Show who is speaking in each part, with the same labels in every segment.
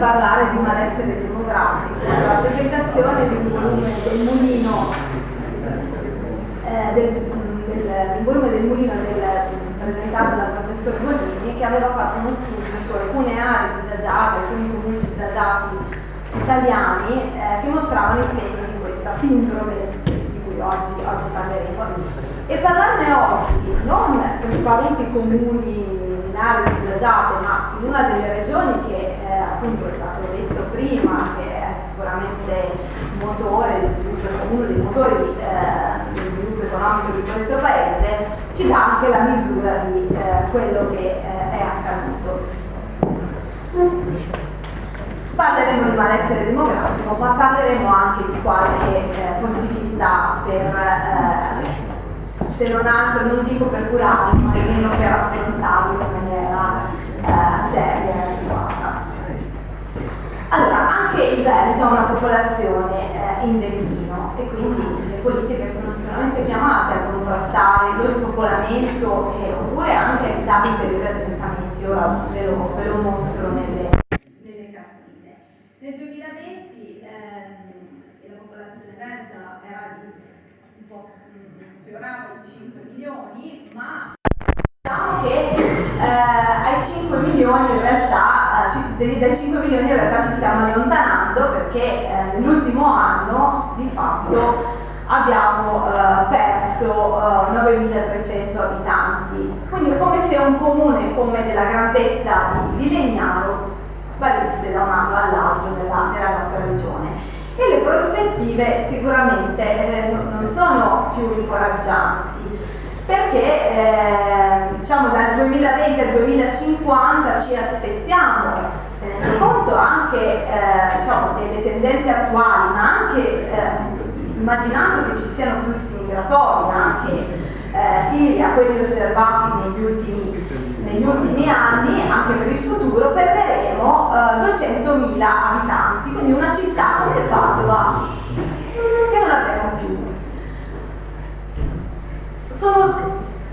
Speaker 1: parlare di malessere demografico, la presentazione di un volume del mulino presentato dal professor Molini, che aveva fatto uno studio su alcune aree disagiate, alcuni comuni disagiati italiani che mostravano i segni di questa sindrome di cui oggi parleremo. E parlarne oggi non per sparuti comuni in aree disagiate, ma in una delle regioni che appunto è stato detto prima, che è sicuramente motore di sviluppo, uno dei motori di sviluppo economico di questo paese, ci dà anche la misura di quello che è accaduto. Parleremo di malessere demografico, ma parleremo anche di qualche possibilità per, se non altro, non dico per curarlo, ma almeno per affrontarlo in maniera seria e adeguata. Allora, anche il Veneto ha una popolazione in declino e quindi le politiche sono sicuramente chiamate a contrastare lo spopolamento oppure anche a evitare ulteriori addensamenti. Ora ve lo mostro nelle cartine. Nel 2020 la popolazione veneta era di un po' sfiorava i 5 milioni, ma diciamo che ai 5 milioni in realtà, dai 5 milioni in realtà ci stiamo allontanando, perché nell'ultimo anno di fatto abbiamo perso 9.300 abitanti, quindi è come se un comune come della grandezza di Legnaro sparisse da un anno all'altro nella nostra regione. E le prospettive sicuramente non sono più incoraggianti, perché diciamo dal 2020 al 2050 ci aspettiamo, tenendo conto anche diciamo, delle tendenze attuali, ma anche immaginando che ci siano flussi migratori anche simili a quelli osservati negli ultimi anni, anche per il futuro perderemo 200.000 abitanti, quindi una città come Padova che non avremo più.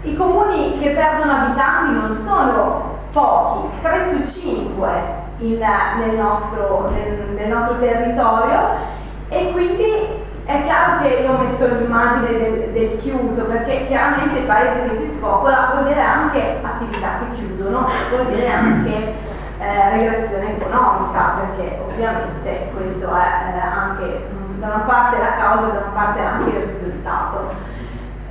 Speaker 1: I comuni che perdono abitanti non sono pochi, 3 su 5 nel nostro territorio, e quindi è chiaro che io ho messo l'immagine del chiuso, perché chiaramente il paese che si spopola vuol dire anche attività che chiudono, vuol dire anche regressione economica, perché ovviamente questo è anche da una parte la causa e da una parte anche il risultato.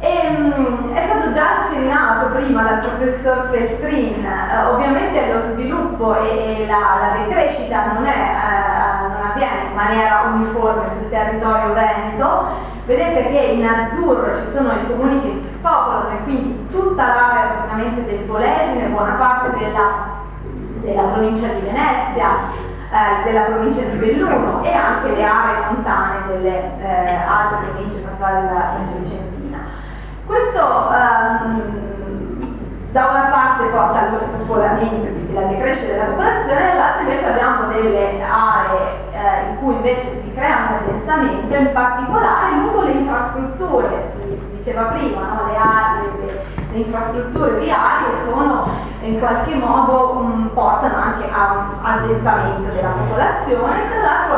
Speaker 1: È stato già accennato prima dal professor Feltrin, ovviamente lo sviluppo e la decrescita non avviene in maniera uniforme sul territorio veneto. Vedete che in azzurro ci sono i comuni che si spopolano e quindi tutta l'area praticamente del Polesine, buona parte della provincia di Venezia, della provincia di Belluno e anche le aree montane delle altre province, in particolare della provincia vicentina. Questo da una parte porta allo spopolamento, quindi alla decrescita della popolazione, dall'altra invece abbiamo delle aree in cui invece si crea un addensamento, in particolare lungo le infrastrutture, si diceva prima, no? Le infrastrutture viarie sono in qualche modo portano anche a un addensamento della popolazione. Tra l'altro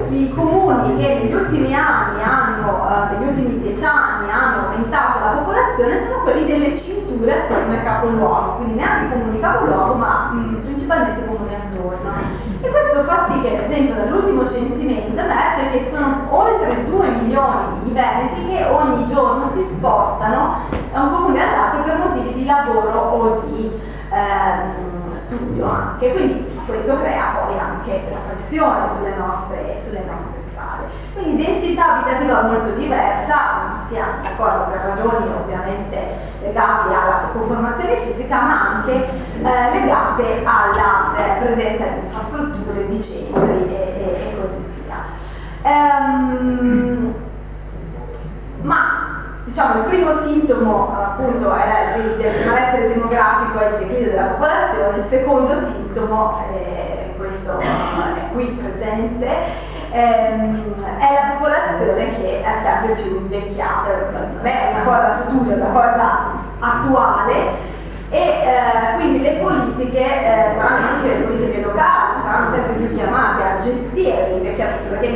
Speaker 1: i comuni che negli ultimi anni negli ultimi 10 anni hanno aumentato la popolazione sono quelli delle cinture attorno ai capoluoghi, quindi neanche i comuni capoluogo, ma principalmente i comuni attorno. E questo fa sì che, ad esempio, dall'ultimo censimento emerge che sono oltre 2 milioni di veneti che ogni giorno si spostano da un comune all'altro per motivi di lavoro o di studio anche, quindi questo crea poi anche la pressione sulle nostre strade. Quindi densità abitativa molto diversa, sia d'accordo per ragioni ovviamente legate alla conformazione fisica, ma anche legate alla presenza di infrastrutture, di centri e così via. Ma diciamo il primo sintomo appunto del malessere demografico è il declino della popolazione, il secondo sintomo, questo è qui presente, è la popolazione che è sempre più invecchiata. Non è una cosa futura, è una cosa attuale, e quindi le politiche saranno anche le politiche locali, saranno sempre più chiamate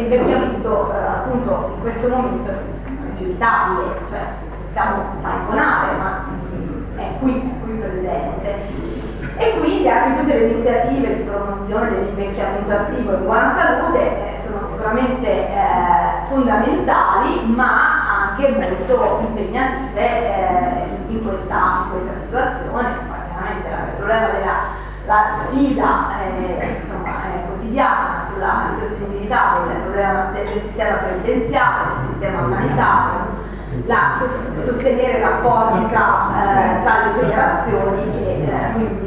Speaker 1: l'invecchiamento appunto in questo momento non è più evitabile, cioè possiamo tamponare, ma è qui presente. E quindi anche tutte le iniziative di promozione dell'invecchiamento attivo e di buona salute sono sicuramente fondamentali, ma anche molto impegnative in questa situazione. Chiaramente il problema della sfida insomma, quotidiana sulla sostenibilità del problema del sistema penitenziario, del sistema sanitario, sostenere i rapporti tra le generazioni che quindi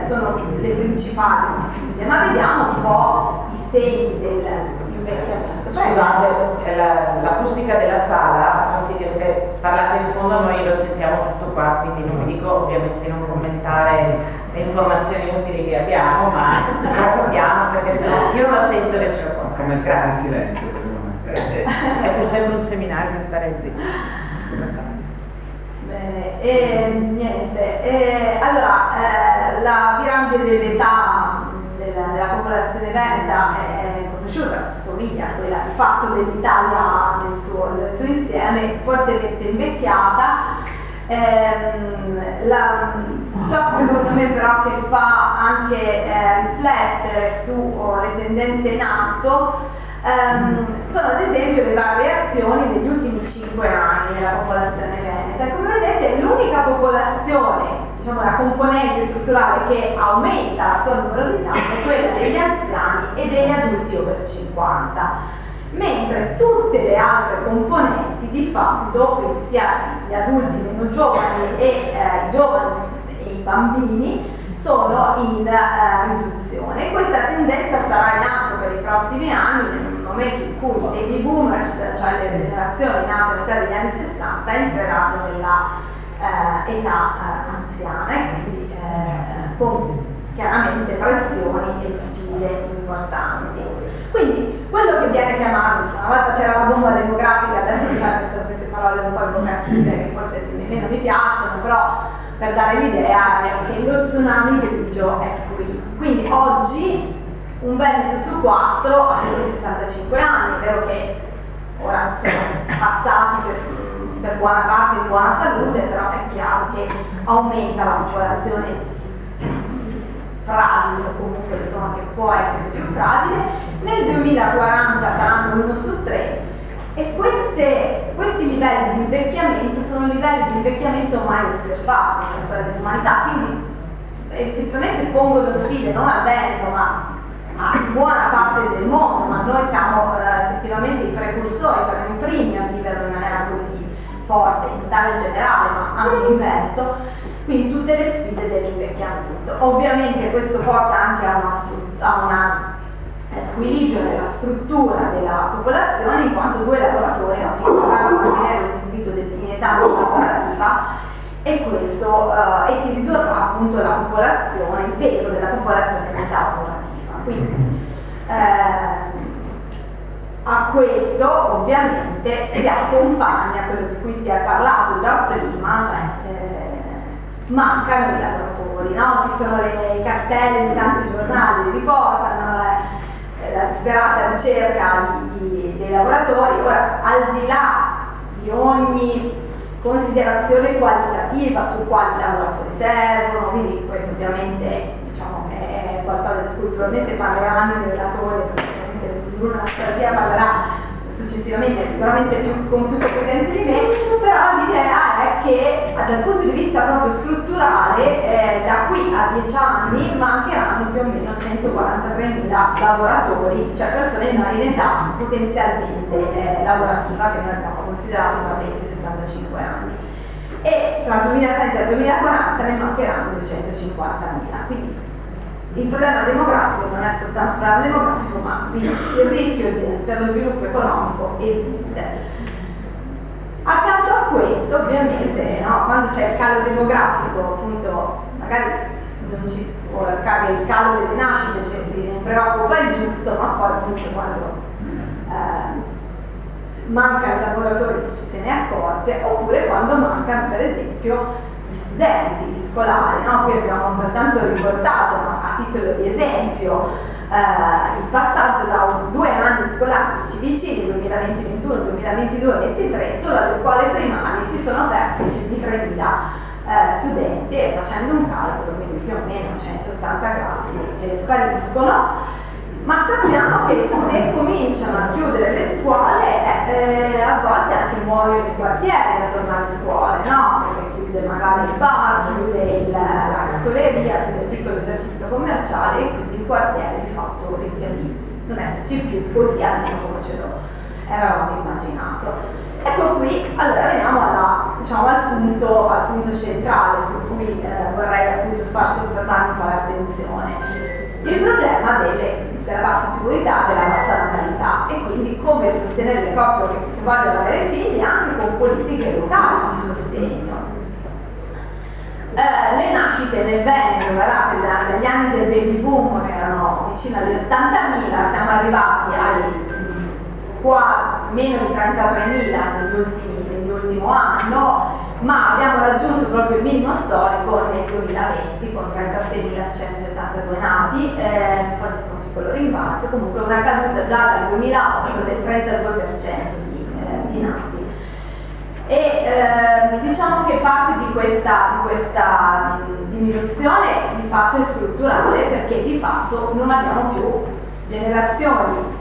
Speaker 1: sono le principali sfide, ma vediamo un po' i segni dell'invecchiamento.
Speaker 2: Scusate, l'acustica della sala fa sì che se parlate in fondo noi lo sentiamo tutto qua, quindi non vi dico ovviamente di non commentare le informazioni utili che abbiamo, ma lo capiamo perché sennò io non la sento e ce la faccio.
Speaker 3: Come il cane in silenzio.
Speaker 2: Ecco, sembra un seminario per stare zitti.
Speaker 1: Bene, niente, allora la piramide dell'età della popolazione veneta è conosciuta, si somiglia a quella di fatto dell'Italia nel suo insieme, fortemente invecchiata. Ciò secondo me però che fa anche riflettere sulle tendenze in atto sono ad esempio le variazioni negli ultimi 5 anni della popolazione veneta. Come vedete l'unica popolazione, diciamo la componente strutturale che aumenta la sua numerosità è quella degli anziani e degli adulti over 50, mentre tutte le altre componenti di fatto, quindi sia gli adulti meno giovani e i giovani e i bambini, sono in riduzione. Questa tendenza sarà in atto per i prossimi anni, nel momento in cui i baby boomers, cioè le generazioni nate a metà degli anni 60, entreranno nella età anziana e quindi con chiaramente pressioni e sfide importanti. Quindi quello che viene chiamato, una volta c'era la bomba demografica, adesso c'è queste parole un po' invocative che forse nemmeno mi piacciono, però per dare l'idea è che lo tsunami grigio è qui. Quindi oggi un Veneto su 4 ha più di 65 anni, è vero che ora sono passati per buona parte in buona salute, però è chiaro che aumenta la popolazione fragile, o comunque insomma che può essere più fragile. Nel 2040 saranno 1 su 3 e questi livelli di invecchiamento sono livelli di invecchiamento mai osservati nella storia dell'umanità, quindi effettivamente pongono sfide non al Veneto ma a buona parte del mondo, ma noi siamo effettivamente i precursori, siamo i primi a vivere in maniera così forte in Italia in generale, ma anche in Veneto, quindi tutte le sfide dell'invecchiamento. Ovviamente questo porta anche a una squilibrio nella struttura della popolazione, in quanto 2 lavoratori alla fine dovranno mantenere l'individuo in età non lavorativa e si ridurrà appunto la popolazione, il peso della popolazione in età lavorativa. Quindi a questo ovviamente si accompagna quello di cui si è parlato già prima, cioè mancano i lavoratori, no? Ci sono i cartelli di tanti giornali che riportano la disperata ricerca dei lavoratori. Ora, al di là di ogni considerazione qualitativa su quali lavoratori servono, quindi questo ovviamente diciamo, è qualcosa di cui probabilmente parleranno i relatori, probabilmente Bruno Anastasia parlerà successivamente, sicuramente con più competenze di me, però l'idea è che dal punto di vista proprio strutturale da qui a 10 anni mancheranno più o meno 143.000 lavoratori, cioè persone in età potenzialmente lavorativa che noi abbiamo considerato tra 20 e 65 anni, e tra 2030 e 2040 ne mancheranno 250.000. Quindi il problema demografico non è soltanto un problema demografico, ma il rischio per lo sviluppo economico esiste. Accanto a questo, ovviamente, no, quando c'è il calo demografico, appunto, magari non ci, o il calo delle nascite si ne preoccupa, è giusto, ma poi appunto quando mancano i lavoratori ci se ne accorge, oppure quando mancano per esempio gli studenti, gli scolari, no? Qui abbiamo soltanto riportato, ma a titolo di esempio, il passaggio da 2 anni anni scolastici vicini, 2020-21, 2022-23, solo alle scuole primarie si sono aperti più di 3.000 studenti, e facendo un calcolo, quindi più o meno 180 classi che spariscono. Ma sappiamo che se cominciano a chiudere le scuole, a volte anche muoiono i quartieri da tornare a scuole, no? Perché chiude magari il bar, chiude la cartoleria, chiude il piccolo esercizio commerciale, e quindi il quartiere di fatto rischia di non esserci più, così almeno come ce lo eravamo immaginato. Ecco qui, allora veniamo al punto centrale su cui vorrei appunto far soffermare un po' l'attenzione. Il problema della bassa fecondità, della bassa natalità, e quindi come sostenere le coppie che vogliono avere figli anche con politiche locali di sostegno. Le nascite nel Veneto, guardate, dagli anni del baby boom, che erano vicino agli 80.000, siamo arrivati ai meno di 33.000 nell'ultimo anno, ma abbiamo raggiunto proprio il minimo storico nel 2020 con 36.672 nati, poi c'è stato un piccolo rimbalzo, comunque una caduta già dal 2008 del 32% di nati. E diciamo che parte di questa diminuzione di fatto è strutturale, perché di fatto non abbiamo più generazioni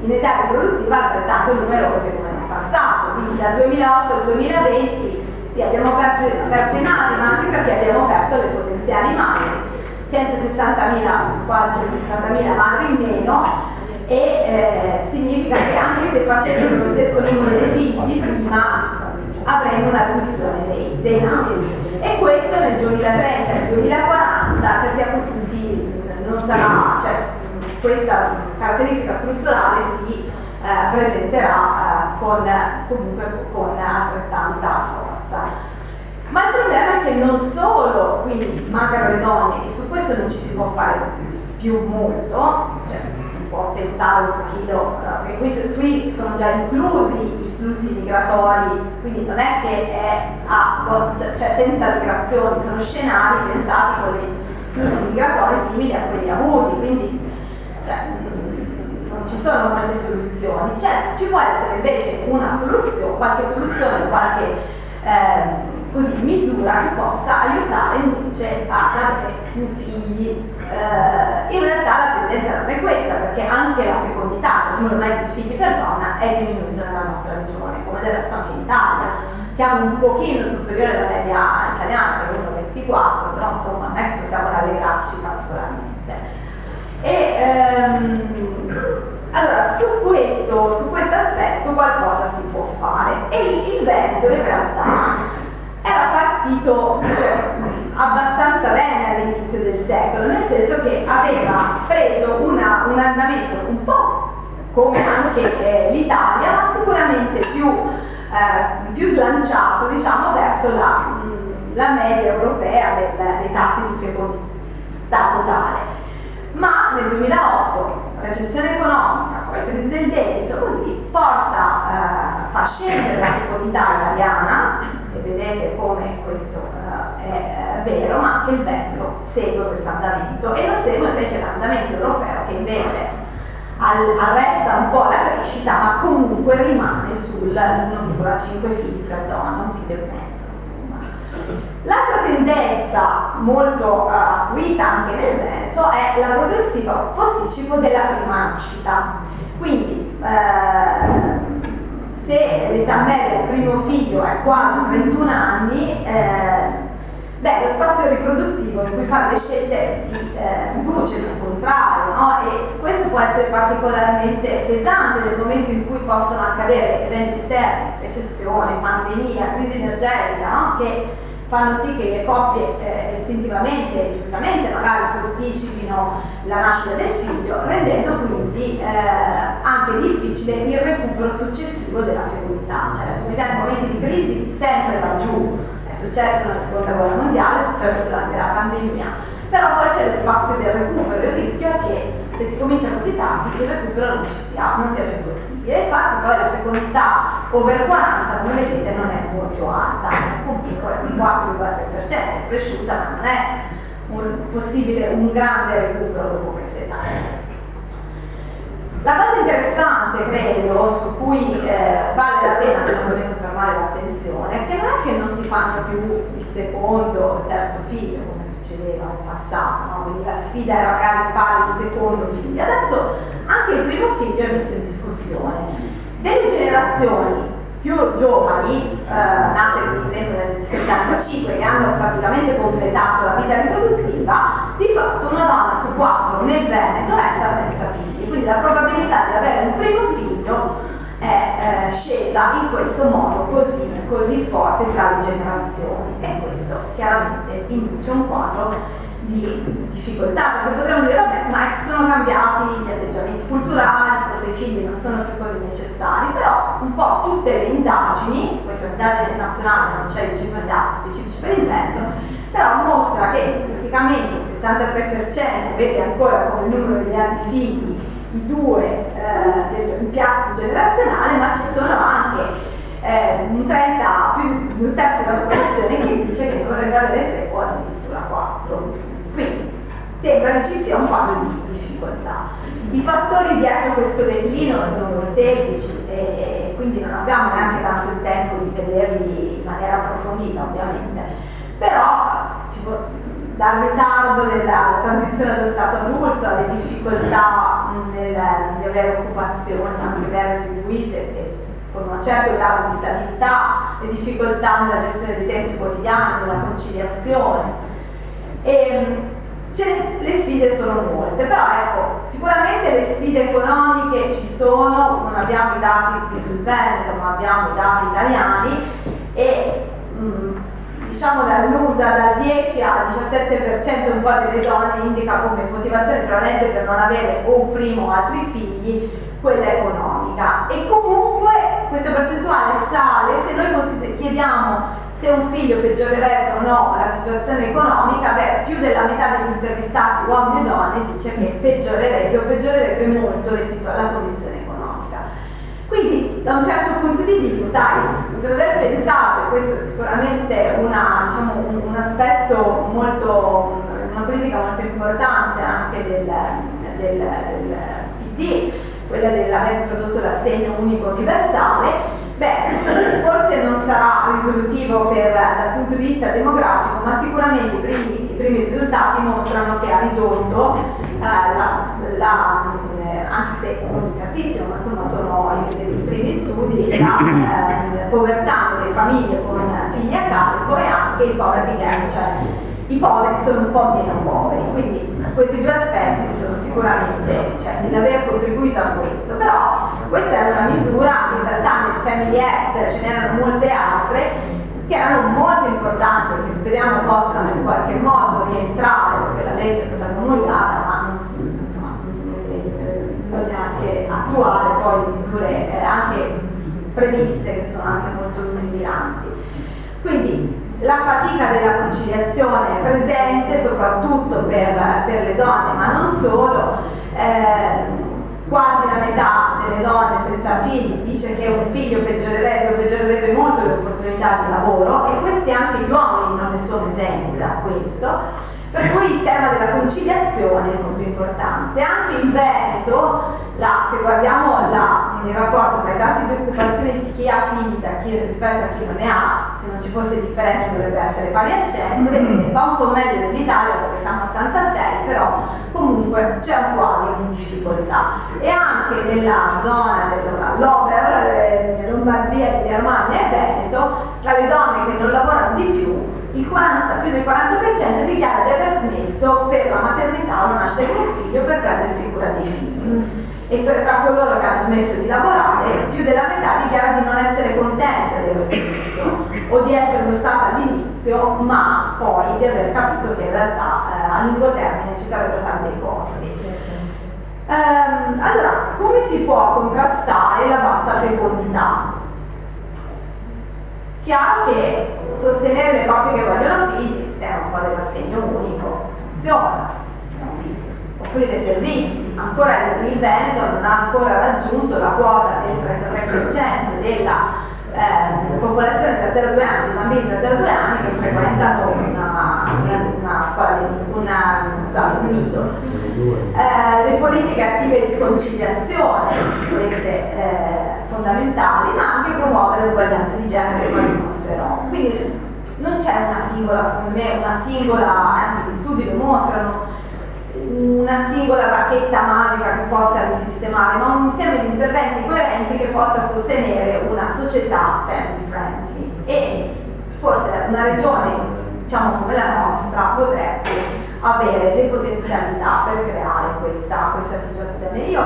Speaker 1: in età riproduttiva altrettanto numerose come nel passato, quindi dal 2008 al 2020 sì, abbiamo perso i nati, ma anche perché abbiamo perso le potenziali madri, 160.000, quasi 160.000 madri in meno, e significa che anche se facessimo lo stesso numero di figli di prima avremo una riduzione dei nati, e questo nel 2030 e nel 2040 non sarà, questa caratteristica strutturale si presenterà comunque con altrettanta forza. Ma il problema è che non solo, quindi mancano le donne, e su questo non ci si può fare più molto, si può pensare un pochino, perché qui sono già inclusi i flussi migratori, quindi non è che senza migrazioni, sono scenari pensati con dei flussi migratori simili a quelli avuti, quindi non ci sono molte soluzioni. Ci può essere invece una soluzione, qualche misura che possa aiutare invece ad avere più figli. In realtà la tendenza non è questa, perché anche la fecondità, il numero medio di figli per donna, è diminuito nella nostra regione, come del resto anche in Italia. Siamo un pochino superiori alla media italiana, per 1,24, però insomma non è che possiamo rallegrarci particolarmente. Allora, su questo aspetto qualcosa si può fare, e il Veneto in realtà era partito abbastanza bene all'inizio del secolo, nel senso che aveva preso un andamento un po' come anche l'Italia, ma sicuramente più slanciato, diciamo, verso la media europea dei tassi di fecondità totale. Ma nel 2008, recessione economica, poi crisi del debito, così fa scendere la fecondità italiana, e vedete come questo è vero, ma anche il Veneto segue questo andamento, e lo segue invece l'andamento europeo, che invece arresta un po' la crescita, ma comunque rimane sul 1,5 figli per donna, un figlio e mezzo. L'altra tendenza molto acuita anche nel Veneto è la progressiva posticipo della prima nascita. Quindi se l'età media del primo figlio è quasi 31 anni, lo spazio riproduttivo in cui fare le scelte si riduce, si contrae, no? E questo può essere particolarmente pesante nel momento in cui possono accadere eventi esterni, recessione, pandemia, crisi energetica, no? Che fanno sì che le coppie istintivamente, giustamente, magari posticipino la nascita del figlio, rendendo quindi anche difficile il recupero successivo della fecondità. Cioè la fecondità in momenti di crisi sempre va giù, è successo nella seconda guerra mondiale, è successo durante la pandemia, però poi c'è lo spazio del recupero, il rischio è che se si comincia così tardi il recupero non sia più possibile. Infatti poi la fecondità over 40, come vedete, non è molto alta, comunque è un 4,3%, è cresciuta, ma non è possibile un grande recupero dopo questa età. La cosa interessante fanno più il secondo o il terzo figlio, come succedeva in passato, no? Quindi la sfida era magari fare il secondo figlio. Adesso anche il primo figlio è messo in discussione. Delle generazioni più giovani, nate per esempio nel 75, che hanno praticamente completato la vita riproduttiva, di fatto una donna su 4 nel Veneto resta senza figli, quindi la probabilità di avere un primo figlio è scesa in questo modo così forte tra le generazioni, e questo chiaramente induce un quadro di difficoltà, perché potremmo dire vabbè, ma sono cambiati gli atteggiamenti culturali, forse i figli non sono più così necessari, però un po' tutte le indagini, questa è un'indagine nazionale, non ci sono dati specifici per il Veneto, però mostra che praticamente il 73% vede ancora come numero di figli i due del rimpiazzo generazionale, ma ci sono anche più di un terzo della popolazione che dice che vorrebbe avere 3 o addirittura 4. Quindi sembra che ci sia un quadro di difficoltà. I fattori dietro questo declino sono molteplici e quindi non abbiamo neanche tanto il tempo di vederli in maniera approfondita, ovviamente, però dal ritardo della transizione allo stato adulto alle difficoltà di avere occupazioni anche ben retribuite con un certo grado di stabilità, le difficoltà nella gestione dei tempi quotidiani, nella conciliazione. Le sfide sono molte, però ecco, sicuramente le sfide economiche ci sono, non abbiamo i dati qui sul Veneto, ma abbiamo i dati italiani e diciamo dal 10 al 17% un po' delle donne indica come motivazione prevalente per non avere o un primo o altri figli quella economica, e comunque questa percentuale sale se noi chiediamo se un figlio peggiorerebbe o no la situazione economica. Più della metà degli intervistati, uomini e donne, dice che peggiorerebbe molto la condizione economica. Quindi da un certo punto di vista deve aver pensato, e questo è sicuramente un aspetto una politica molto importante anche del PD, quella dell'aver introdotto l'assegno unico universale. Forse non sarà risolutivo dal punto di vista demografico, ma sicuramente i primi risultati mostrano che ha ridotto anche se non tantissimo, ma insomma sono i primi studi, la povertà nelle famiglie con figli a carico e anche il poverty gap, cioè i poveri sono un po' meno poveri, quindi questi due aspetti sono sicuramente, l'aver contribuito a questo. Però questa è una misura, in realtà nel Family Act ce n'erano molte altre che erano molto importanti, che speriamo possano in qualche modo rientrare, perché la legge è stata promulgata, ma insomma bisogna anche attuare poi misure anche previste che sono anche molto lungimiranti. Quindi la fatica della conciliazione è presente soprattutto per le donne, ma non solo. Quasi la metà delle donne senza figli dice che un figlio peggiorerebbe molto le opportunità di lavoro, e questi anche gli uomini non ne sono esenti da questo. Per cui il tema della conciliazione è molto importante. Anche in Veneto, se guardiamo il rapporto tra i tassi di occupazione di chi ha figli rispetto a chi non ne ha, se non ci fosse differenza dovrebbe essere pari a 100, va un po' meglio dell'Italia perché siamo a 86, però comunque c'è un quadro di difficoltà. E anche nella zona dell'Over, Lombardia, Emilia Romagna e Veneto, tra le donne che non lavorano di più più del 40% dichiara di aver smesso per la maternità o la nascita di un figlio per prendersi cura dei figli. E tra coloro che hanno smesso di lavorare, più della metà dichiara di non essere contenta di aver smesso o di esserlo stata all'inizio, ma poi di aver capito che in realtà a lungo termine ci sarebbero stati dei costi. Allora, come si può contrastare la bassa fecondità? Chiaro che sostenere le coppie che vogliono figli, il tema un po' dell'assegno unico, funziona. Offrire servizi, ancora il Veneto non ha ancora raggiunto la quota del 33% della popolazione da 0 a 2 anni, dei bambini da 0 a 2 anni che frequentano una scuola, un nido. Le politiche attive di conciliazione, queste fondamentali, ma anche promuovere l'uguaglianza di genere, come dimostrerò. Quindi non c'è una singola, secondo me, anche gli studi lo mostrano, una singola bacchetta magica che possa risistemare, ma un insieme di interventi coerenti che possa sostenere una società family friendly. E forse una regione, diciamo come la nostra, potrebbe avere le potenzialità per creare questa situazione. Io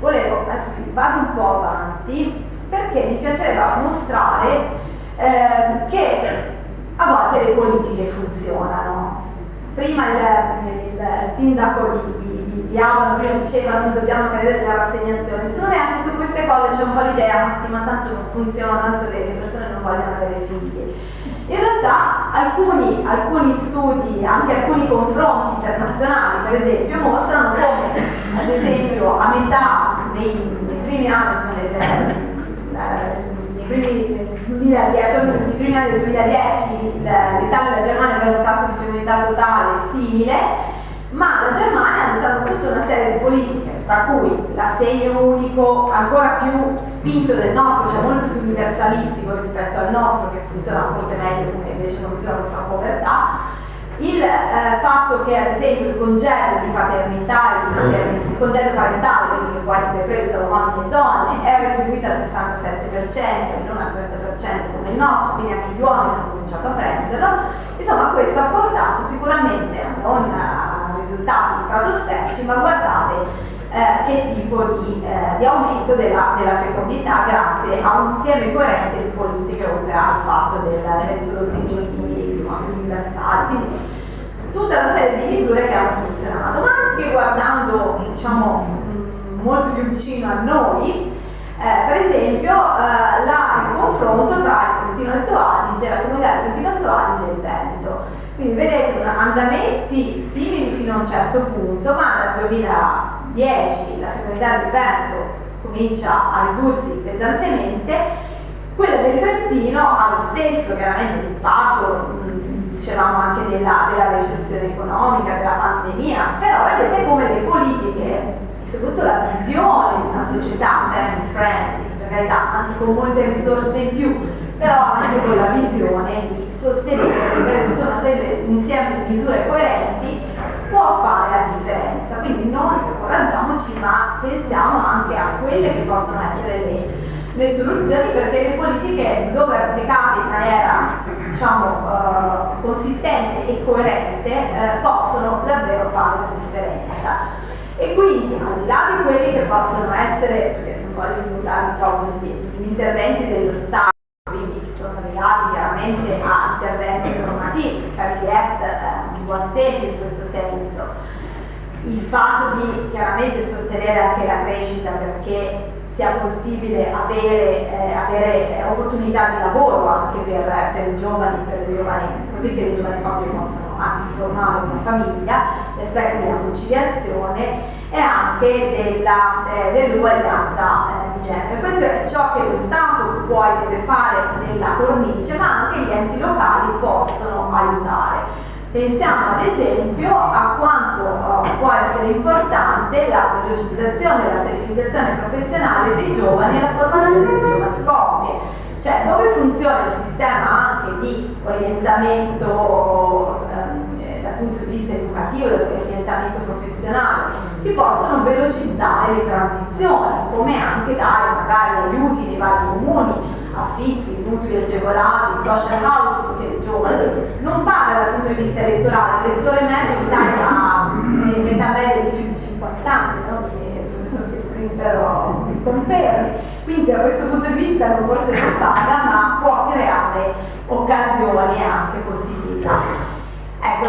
Speaker 1: volevo, adesso vado un po' avanti, perché mi piaceva mostrare che a volte le politiche funzionano. Prima il sindaco di Abano prima diceva non dobbiamo credere nella rassegnazione. Secondo me anche su queste cose c'è un po' l'idea, ma sì, ma tanto non funziona, tanto le persone non vogliono avere figli. In realtà alcuni studi, anche alcuni confronti internazionali per esempio, mostrano come ad esempio a metà nei primi anni, nei primi anni del 2010 l'Italia e la Germania avevano un tasso di femminilità totale simile, ma la Germania ha adottato tutta una serie di politiche, tra cui l'assegno unico ancora più spinto del nostro, cioè molto più universalistico rispetto al nostro, che funziona forse meglio come invece funziona per la povertà. Il fatto che ad esempio il congedo di paternità il congedo parentale, quindi che può essere preso da uomini e donne, è retribuito al 67% e non al 30% come il nostro, quindi anche gli uomini hanno cominciato a prenderlo. Insomma, questo ha portato sicuramente non a risultati stratosferici, ma guardate che tipo di aumento della fecondità grazie a un insieme coerente di politiche, oltre al fatto dell'introdotto minimi, insomma, più universali. Quindi tutta una serie di misure che hanno funzionato, ma anche guardando, diciamo, molto più vicino a noi, per esempio il confronto tra il Trentino Alto Adige, la comunità del Trentino Alto Adige e il Veneto. Quindi vedete andamenti simili fino a un certo punto, ma dal 2010 la fecondità del Veneto comincia a ridursi pesantemente, quella del Trentino ha lo stesso chiaramente impatto, dicevamo anche della recessione economica, della pandemia, però vedete come le politiche e soprattutto la visione di una società family friendly, per carità anche con molte risorse in più, però anche con la visione di sostenere tutta una serie di insieme di misure coerenti, può fare la differenza. Quindi non scoraggiamoci, ma pensiamo anche a quelle che possono essere le soluzioni, perché le politiche, dove applicate in maniera, diciamo, consistente e coerente, possono davvero fare la differenza. E quindi, al di là di quelli che possono essere, non voglio divulgarmi troppo, gli interventi dello Stato, quindi sono legati chiaramente a interventi normativi, il Family Act è un buon esempio in questo senso. Il fatto di chiaramente sostenere anche la crescita perché sia possibile avere opportunità di lavoro anche per i giovani, così che i giovani coppie possano anche formare una famiglia, l'aspetto della conciliazione e anche dell'uguaglianza di genere. Questo è ciò che lo Stato può e deve fare nella cornice, ma anche gli enti locali possono aiutare. Pensiamo ad esempio a quanto può essere importante la velocizzazione della stabilizzazione professionale dei giovani e la formazione delle giovani coppie, cioè dove funziona il sistema anche di orientamento dal punto di vista educativo, dell'orientamento professionale, si possono velocizzare le transizioni, come anche dare magari aiuti nei vari comuni, affitti, mutui agevolati, social housing per i giovani. Non parla dal punto di vista elettorale, l'elettore medio in Italia ha un'età media di più di 50 anni, no? Il professor Pietrini spero mi confermi, quindi da questo punto di vista non forse non paga, ma può creare occasioni e anche possibilità. Ecco,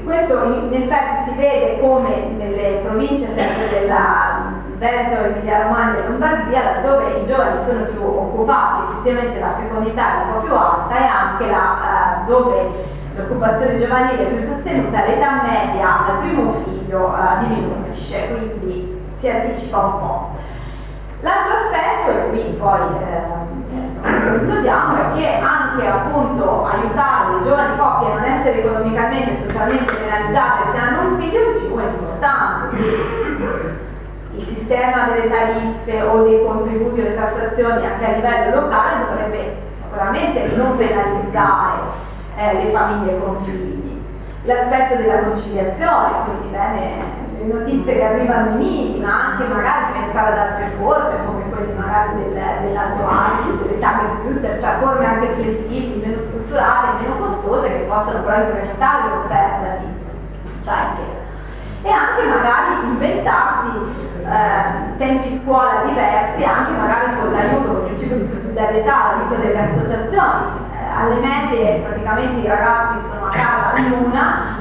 Speaker 1: questo in effetti si vede come nelle province sempre della Veneto, Emilia Romagna e Lombardia, laddove i giovani sono più occupati, effettivamente la fecondità è un po' più alta e anche dove l'occupazione giovanile è più sostenuta, l'età media al primo figlio diminuisce, quindi si anticipa un po'. L'altro aspetto, e qui poi concludiamo, è che anche appunto aiutare le giovani coppie a non essere economicamente e socialmente penalizzate se hanno un figlio in più è importante. Il sistema delle tariffe o dei contributi o delle tassazioni anche a livello locale dovrebbe sicuramente non penalizzare le famiglie con figli. L'aspetto della conciliazione, quindi bene le notizie che arrivano ai miti, ma anche magari pensare ad altre forme come quelle magari dell'alto anche, delle Tagesmutter, cioè forme anche flessibili, meno strutturate, meno costose, che possano però incrementare l'offerta di childcare. E anche magari inventarsi tempi scuola diversi, anche magari con l'aiuto, con il principio di sussidiarietà, l'aiuto delle associazioni. Alle medie praticamente i ragazzi sono a casa all'una,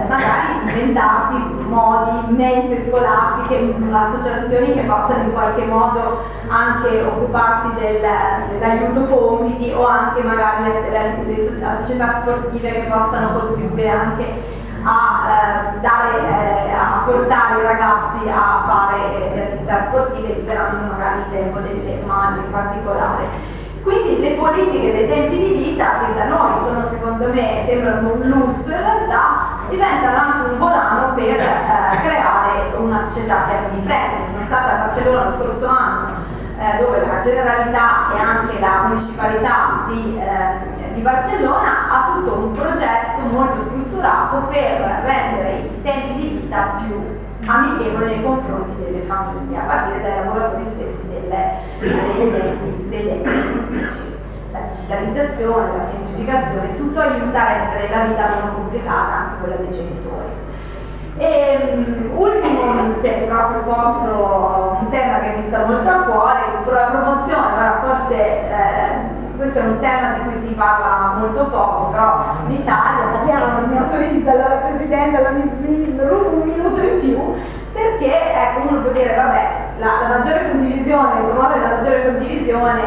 Speaker 1: magari inventarsi modi, mense scolastiche, associazioni che possano in qualche modo anche occuparsi dell'aiuto compiti, o anche magari le società sportive che possano contribuire anche a portare i ragazzi a fare le attività sportive, liberando magari il tempo delle madri in particolare. Quindi le politiche dei tempi di vita, che da noi sono, secondo me, sembrano un lusso, in realtà diventano anche un volano per creare una società piena di freni. Sono stata a Barcellona lo scorso anno, dove la Generalità e anche la Municipalità di Barcellona ha tutto un progetto molto strutturato per rendere i tempi di vita più amichevoli nei confronti delle famiglie, a partire dai lavoratori stessi degli enti pubblici. La digitalizzazione, la semplificazione, tutto aiuta a rendere la vita meno complicata, anche quella dei genitori. E ultimo, se proprio posso, un tema che mi sta molto a cuore, la promozione. Ora forse questo è un tema di cui si parla molto poco, però l'Italia, non mi autorizza la Presidente, mi rubo un minuto in più, perché ecco, uno può dire vabbè, la maggiore condivisione, promuovere la maggiore condivisione,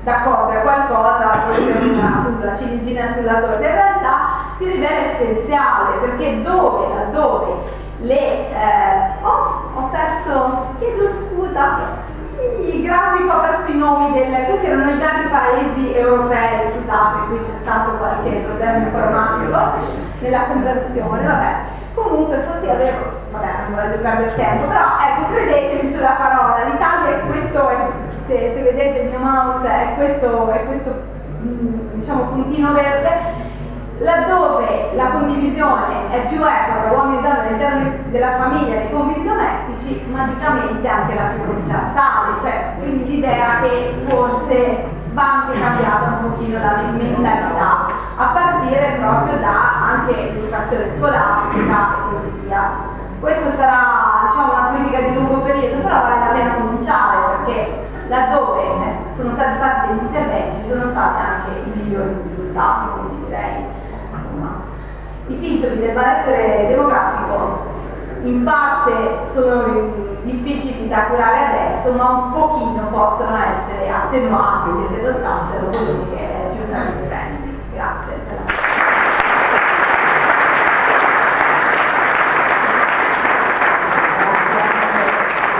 Speaker 1: d'accordo, è qualcosa, appunto la ciliegina sulla torta. In realtà si rivela essenziale, perché laddove ho perso, chiedo scusa, il grafico ha perso i nomi questi erano i vari paesi europei, scusate, qui c'è stato qualche problema informatico nella conversione, vabbè. Comunque forse non voglio perdere tempo, però ecco, credetemi sulla parola, l'Italia è questo, se vedete il mio mouse è questo diciamo puntino verde, laddove la condivisione è più equa tra uomini e donne all'interno della famiglia nei compiti domestici, magicamente anche la fecondità sale, cioè quindi l'idea che forse va anche cambiata un pochino la mentalità, a partire proprio da anche l'educazione scolastica e così via. Questo sarà, diciamo, una politica di lungo periodo, però vale la pena cominciare, perché laddove sono stati fatti degli interventi ci sono stati anche i migliori risultati, quindi direi, insomma, i sintomi del malessere demografico in parte sono difficili da curare adesso, ma un pochino possono essere attenuati se si adottassero politiche più tranquille.